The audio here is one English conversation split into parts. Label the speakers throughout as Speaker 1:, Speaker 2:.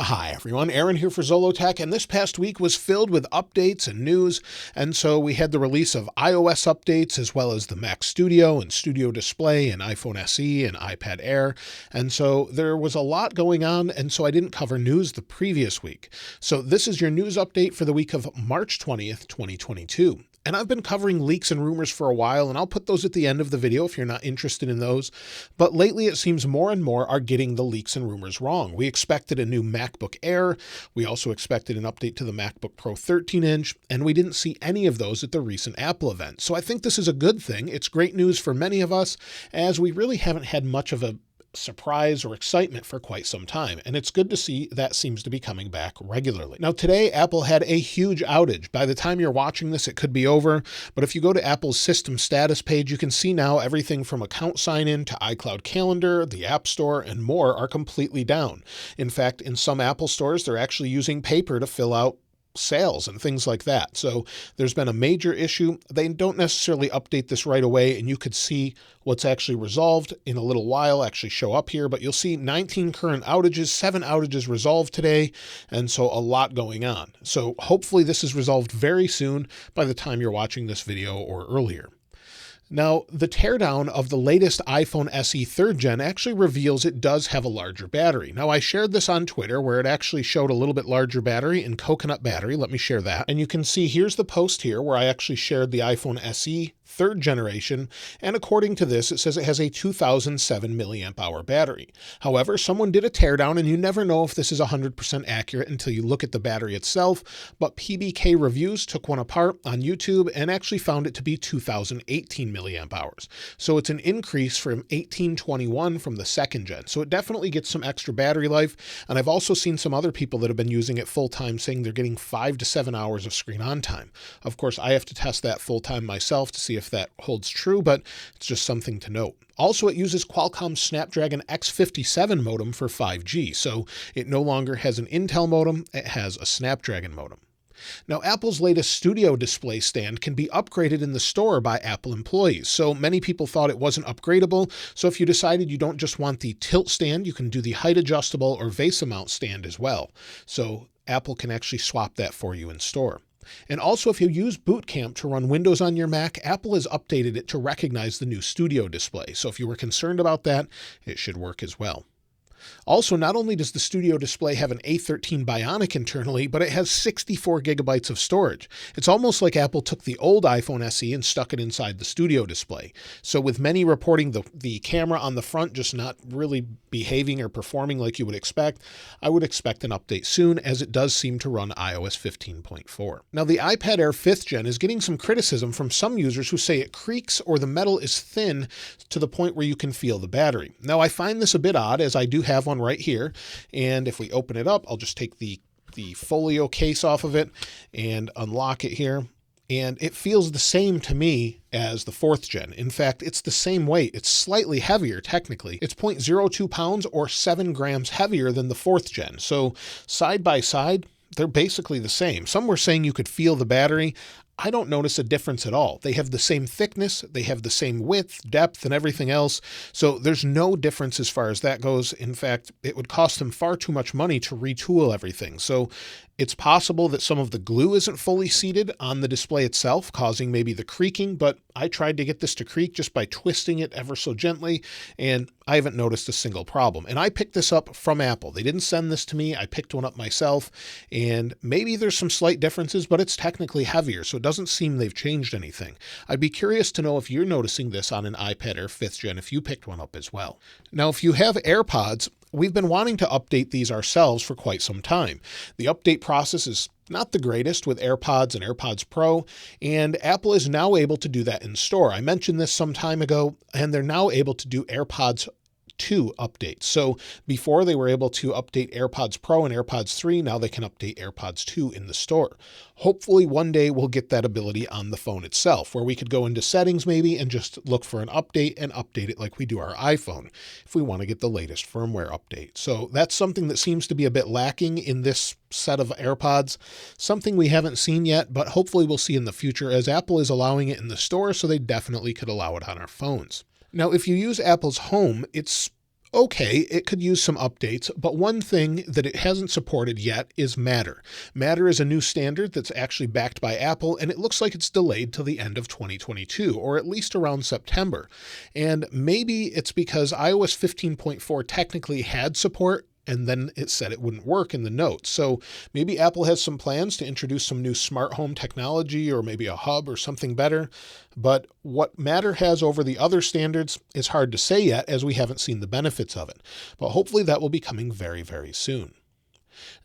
Speaker 1: Hi everyone, Aaron here for Zollotech, and this past week was filled with updates and news, and so we had the release of iOS updates as well as the Mac Studio and Studio Display and iPhone SE and iPad Air, and so there was a lot going on, and so I didn't cover news the previous week. So this is your news update for the week of March 20th, 2022. And I've been covering leaks and rumors for a while, and I'll put those at the end of the video if you're not interested in those. But lately it seems more and more are getting the leaks and rumors wrong. We expected a new MacBook Air. We also expected an update to the MacBook Pro 13-inch, and we didn't see any of those at the recent Apple event. So I think this is a good thing. It's great news for many of us, as we really haven't had much of a surprise or excitement for quite some time, and it's good to see that seems to be coming back regularly. Now today, Apple had a huge outage. By the time you're watching this, it could be over, but if you go to Apple's system status page, you can see now everything from account sign-in to iCloud Calendar, the App Store, and more are completely down. In fact, in some Apple stores, they're actually using paper to fill out sales and things like that. So there's been a major issue. They don't necessarily update this right away, and you could see what's actually resolved in a little while actually show up here, but you'll see 19 current outages, 7 outages resolved today, and so a lot going on. So hopefully this is resolved very soon by the time you're watching this video or earlier. Now, the teardown of the latest iPhone SE 3rd Gen actually reveals it does have a larger battery. Now, I shared this on Twitter where it actually showed a little bit larger battery in coconut battery. Let me share that. And you can see here's the post here where I actually shared the iPhone SE 3rd generation, and according to this, it says it has a 2007 milliamp hour battery. However, someone did a teardown, and you never know if this is 100% accurate until you look at the battery itself, but PBK Reviews took one apart on YouTube and actually found it to be 2018 milliamp hours. So it's an increase from 1821 from the 2nd gen. So it definitely gets some extra battery life, and I've also seen some other people that have been using it full-time saying they're getting 5 to 7 hours of screen on time. Of course, I have to test that full-time myself to see if that holds true, but it's just something to note. Also, it uses Qualcomm's Snapdragon X57 modem for 5G, so it no longer has an Intel modem, it has a Snapdragon modem. Now, Apple's latest Studio Display stand can be upgraded in the store by Apple employees. So many people thought it wasn't upgradable. So if you decided you don't just want the tilt stand, you can do the height adjustable or VESA mount stand as well. So Apple can actually swap that for you in store. And also, if you use Boot Camp to run Windows on your Mac, Apple has updated it to recognize the new Studio Display. So if you were concerned about that, it should work as well. Also, not only does the Studio Display have an A13 Bionic internally, but it has 64 gigabytes of storage. It's almost like Apple took the old iPhone SE and stuck it inside the Studio Display. So with many reporting the camera on the front just not really behaving or performing like you would expect, I would expect an update soon, as it does seem to run iOS 15.4. Now, the iPad Air 5th Gen is getting some criticism from some users who say it creaks or the metal is thin to the point where you can feel the battery. Now, I find this a bit odd, as I do have one right here, and if we open it up, I'll just take the folio case off of it and unlock it here, and it feels the same to me as the 4th gen. In fact, it's the same weight. It's slightly heavier technically. It's 0.02 pounds or 7 grams heavier than the 4th gen. So side by side, they're basically the same. Some were saying you could feel the battery. I don't notice a difference at all. They have the same thickness, they have the same width, depth, and everything else. So there's no difference as far as that goes. In fact, it would cost them far too much money to retool everything. So it's possible that some of the glue isn't fully seated on the display itself, causing maybe the creaking, but I tried to get this to creak just by twisting it ever so gently, and I haven't noticed a single problem. And I picked this up from Apple. They didn't send this to me. I picked one up myself, and maybe there's some slight differences, but it's technically heavier, so it doesn't seem they've changed anything. I'd be curious to know if you're noticing this on an iPad Air 5th Gen, if you picked one up as well. Now, if you have AirPods, we've been wanting to update these ourselves for quite some time. The update process is not the greatest with AirPods and AirPods Pro, and Apple is now able to do that in store. I mentioned this some time ago, and they're now able to do AirPods 2 updates. So before they were able to update AirPods Pro and AirPods 3, now they can update AirPods 2 in the store. Hopefully one day we'll get that ability on the phone itself, where we could go into settings maybe and just look for an update and update it like we do our iPhone if we want to get the latest firmware update. So that's something that seems to be a bit lacking in this set of AirPods, something we haven't seen yet, but hopefully we'll see in the future, as Apple is allowing it in the store, so they definitely could allow it on our phones. Now, if you use Apple's Home, it's okay. It could use some updates, but one thing that it hasn't supported yet is Matter. Matter is a new standard that's actually backed by Apple, and it looks like it's delayed till the end of 2022, or at least around September. And maybe it's because iOS 15.4 technically had support, and then it said it wouldn't work in the notes. So maybe Apple has some plans to introduce some new smart home technology, or maybe a hub or something better. But what Matter has over the other standards is hard to say yet, as we haven't seen the benefits of it. But hopefully that will be coming very, very soon.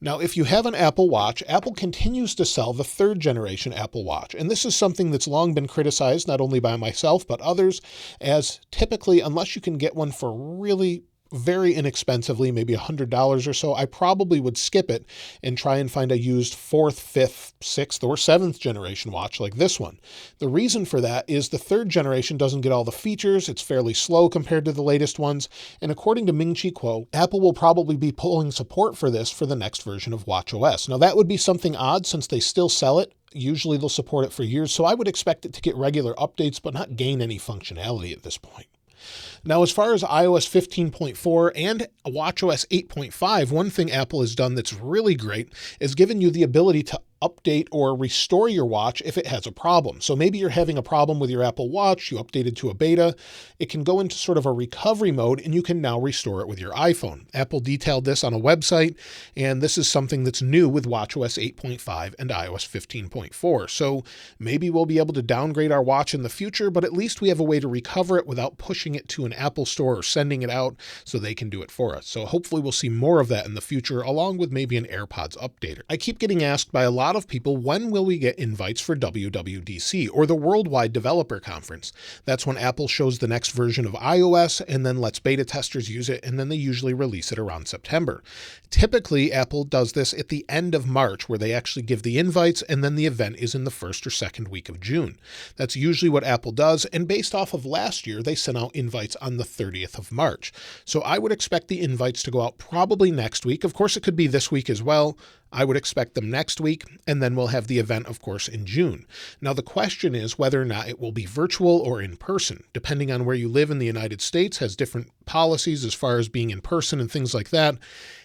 Speaker 1: Now, if you have an Apple Watch, Apple continues to sell the third generation Apple Watch. And this is something that's long been criticized, not only by myself, but others, as typically, unless you can get one for really very inexpensively, maybe $100 or so, I probably would skip it and try and find a used 4th, 5th, 6th, or 7th generation watch like this one. The reason for that is the third generation doesn't get all the features. It's fairly slow compared to the latest ones. And according to Ming-Chi Kuo, Apple will probably be pulling support for this for the next version of watchOS. Now, that would be something odd since they still sell it. Usually they'll support it for years, so I would expect it to get regular updates, but not gain any functionality at this point. Now, as far as iOS 15.4 and watchOS 8.5, one thing Apple has done that's really great is given you the ability to update or restore your watch if it has a problem. So maybe you're having a problem with your Apple Watch, you updated to a beta, it can go into sort of a recovery mode and you can now restore it with your iPhone. Apple detailed this on a website, and this is something that's new with watchOS 8.5 and iOS 15.4. So maybe we'll be able to downgrade our watch in the future, but at least we have a way to recover it without pushing it to an Apple store or sending it out so they can do it for us. So hopefully we'll see more of that in the future, along with maybe an AirPods updater. I keep getting asked by a lot of people, when will we get invites for WWDC, or the Worldwide Developer Conference? That's when Apple shows the next version of iOS and then lets beta testers use it, and then they usually release it around September. Typically, Apple does this at the end of March, where they actually give the invites, and then the event is in the first or second week of June. That's usually what Apple does, and based off of last year, they sent out invites on the 30th of March. So I would expect the invites to go out probably next week. Of course, it could be this week as well. I would expect them next week, and then we'll have the event, of course, in June. Now, the question is whether or not it will be virtual or in person. Depending on where you live in the United States, has different policies as far as being in person and things like that.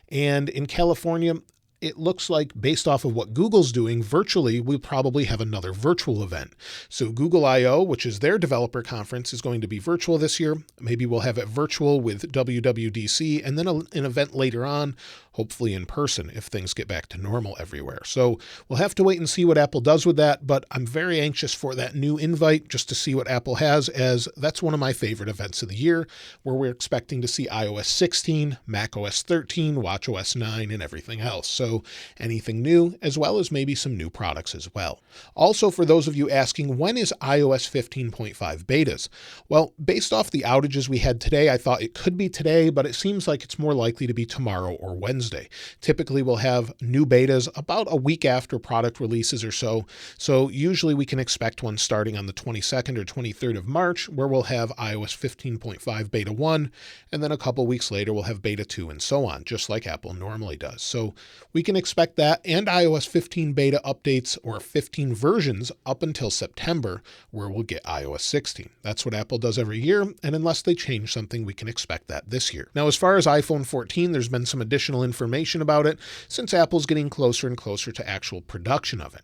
Speaker 1: And in California, it looks like, based off of what Google's doing, virtually, we'll probably have another virtual event. So Google I/O, which is their developer conference, is going to be virtual this year. Maybe we'll have it virtual with WWDC, and then an event later on, hopefully in person, if things get back to normal everywhere. So we'll have to wait and see what Apple does with that, but I'm very anxious for that new invite just to see what Apple has, as that's one of my favorite events of the year, where we're expecting to see iOS 16, macOS 13, watchOS 9, and everything else. So anything new, as well as maybe some new products as well. Also, for those of you asking, when is iOS 15.5 betas? Well, based off the outages we had today, I thought it could be today, but it seems like it's more likely to be tomorrow or Wednesday. Typically, we'll have new betas about a week after product releases or so. So usually we can expect one starting on the 22nd or 23rd of March, where we'll have iOS 15.5 beta 1, and then a couple weeks later we'll have beta 2 and so on, just like Apple normally does. So we can expect that and iOS 15 beta updates or 15 versions up until September, where we'll get iOS 16. That's what Apple does every year, and unless they change something, we can expect that this year. Now, as far as iPhone 14, there's been some additional information about it since Apple's getting closer and closer to actual production of it.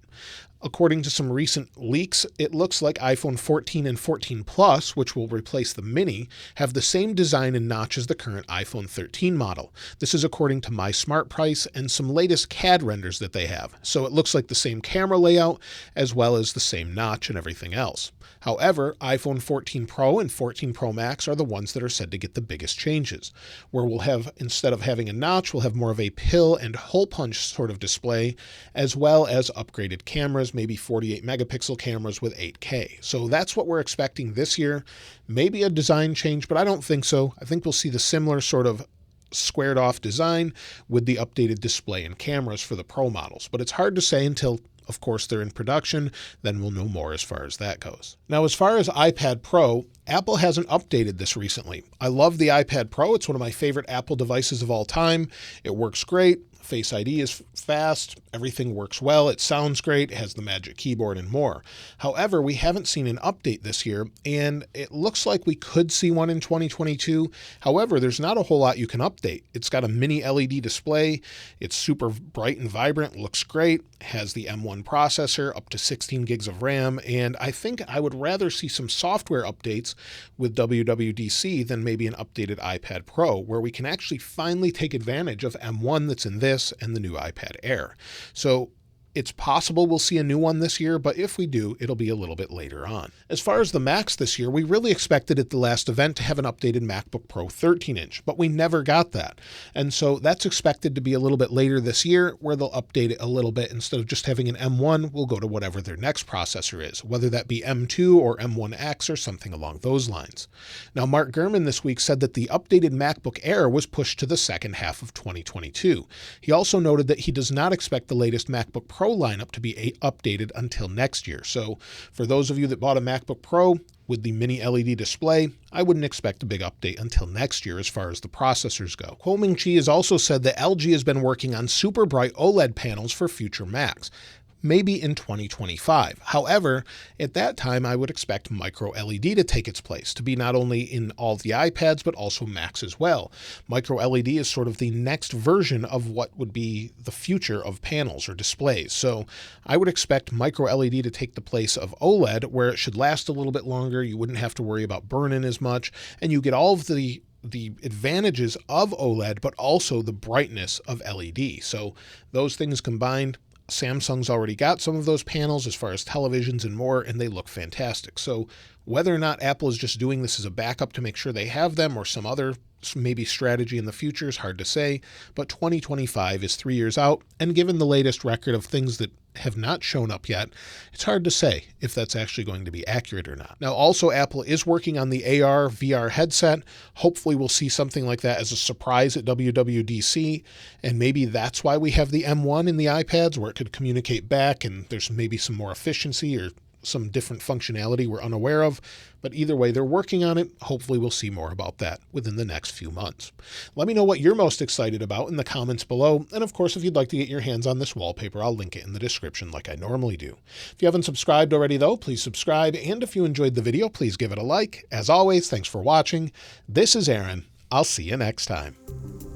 Speaker 1: According to some recent leaks, it looks like iPhone 14 and 14 Plus, which will replace the Mini, have the same design and notch as the current iPhone 13 model. This is according to Mysmartprice and some latest CAD renders that they have. So it looks like the same camera layout as well as the same notch and everything else. However, iPhone 14 Pro and 14 Pro Max are the ones that are said to get the biggest changes, where we'll have, instead of having a notch, we'll have more of a pill and hole punch sort of display, as well as upgraded cameras, maybe 48 megapixel cameras with 8K. So that's what we're expecting this year. Maybe a design change, but I don't think so. I think we'll see the similar sort of squared off design with the updated display and cameras for the Pro models. But it's hard to say until, of course, they're in production. Then we'll know more as far as that goes. Now, as far as iPad Pro, Apple hasn't updated this recently. I love the iPad Pro. It's one of my favorite Apple devices of all time. It works great. Face ID is fast, everything works well, it sounds great, it has the magic keyboard and more. However, we haven't seen an update this year, and it looks like we could see one in 2022. However, there's not a whole lot you can update. It's got a mini LED display, it's super bright and vibrant, looks great, has the M1 processor, up to 16 gigs of RAM, and I think I would rather see some software updates with WWDC than maybe an updated iPad Pro, where we can actually finally take advantage of M1 that's in this and the new iPad Air. So it's possible we'll see a new one this year, but if we do, it'll be a little bit later on. As far as the Macs this year, we really expected at the last event to have an updated MacBook Pro 13-inch, but we never got that. And so that's expected to be a little bit later this year, where they'll update it a little bit. Instead of just having an M1, we'll go to whatever their next processor is, whether that be M2 or M1X or something along those lines. Now, Mark Gurman this week said that the updated MacBook Air was pushed to the second half of 2022. He also noted that he does not expect the latest MacBook Pro lineup to be updated until next year. So for those of you that bought a MacBook Pro with the mini LED display, I wouldn't expect a big update until next year as far as the processors go. Kuo-Ming Chi has also said that LG has been working on super bright OLED panels for future Macs, maybe in 2025. However, at that time, I would expect micro LED to take its place, to be not only in all the iPads, but also Macs as well. Micro LED is sort of the next version of what would be the future of panels or displays. So I would expect micro LED to take the place of OLED, where it should last a little bit longer. You wouldn't have to worry about burn-in as much, and you get all of the advantages of OLED, but also the brightness of LED. So those things combined, Samsung's already got some of those panels as far as televisions and more, and they look fantastic. So whether or not Apple is just doing this as a backup to make sure they have them, or some other maybe strategy in the future, is hard to say, but 2025 is 3 years out, and given the latest record of things that have not shown up yet, it's hard to say if that's actually going to be accurate or not. Now, also, Apple is working on the AR VR headset. Hopefully we'll see something like that as a surprise at WWDC, and maybe that's why we have the M1 in the iPads, where it could communicate back and there's maybe some more efficiency or some different functionality we're unaware of. But either way, they're working on it. Hopefully we'll see more about that within the next few months. Let me know what you're most excited about in the comments below. And of course, if you'd like to get your hands on this wallpaper, I'll link it in the description like I normally do. If you haven't subscribed already though, please subscribe. And if you enjoyed the video, please give it a like. As always, thanks for watching. This is Aaron. I'll see you next time.